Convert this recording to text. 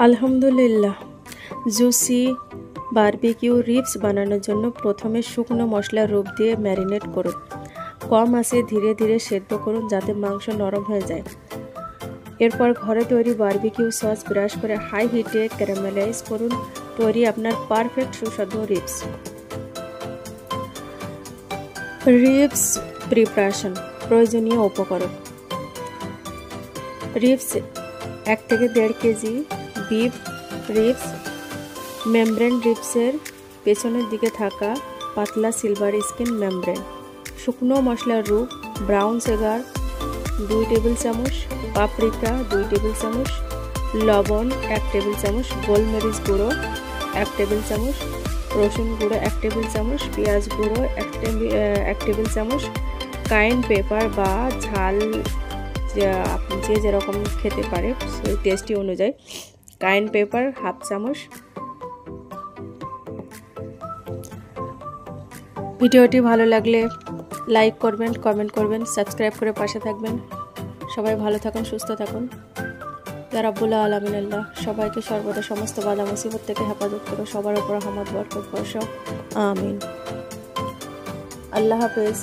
আলহামদুলিল্লাহ। Juicy barbecue ribs বানানোর জন্য প্রথমে শুকনো মশলার রূপ দিয়ে ম্যারিনেট করুন। কম আঁচে ধীরে ধীরে সেদ্ধ করুন যাতে মাংস নরম হয়ে যায়। এরপর ঘরে তৈরি বারবিকিউ সস ব্রাশ করে হাই হিটে ক্যারামেলাইজ করুন। তৈরি আপনার পারফেক্ট সুস্বাদু রিবস। Ribs preparation. প্রয়োজনীয় উপকরণ: রিবস 1 থেকে 1.5 কেজি বিফ রিবস, মেমব্রেন রিবসের পেছনের দিকে থাকা পাতলা সিলভার স্কিন মেমব্রেন, শুকনো মশলার রূপ ব্রাউন সুগার 2 টেবিল চামচ, পাপরিকা 2 টেবিল চামচ, লবণ 1 টেবিল চামচ, গোলমরিচ গুঁড়ো 1 টেবিল চামচ, রসুন গুঁড়ো 1 টেবিল চামচ, পেঁয়াজ গুঁড়ো 1 টেবিল চামচ, কায়েন পেপার বা ঝাল আপনি যে যেরকম খেতে পারে সেই টেস্টি অনুযায়ী কায়েন পেপার 1/2 চামচ। ভিডিওটি ভালো লাগলে লাইক করবেন, কমেন্ট করবেন, সাবস্ক্রাইব করে পাশে থাকবেন। সবাই ভালো থাকুন, সুস্থ থাকুন। ইয়া রাব্বুল আলামিন। আল্লাহ সবাইকে সর্বদা সমস্ত বাধা মুসিবত থেকে হেফাজত করো, সবার উপর রহমত বরকত বর্ষাও। আমিন। আল্লাহ হাফেজ।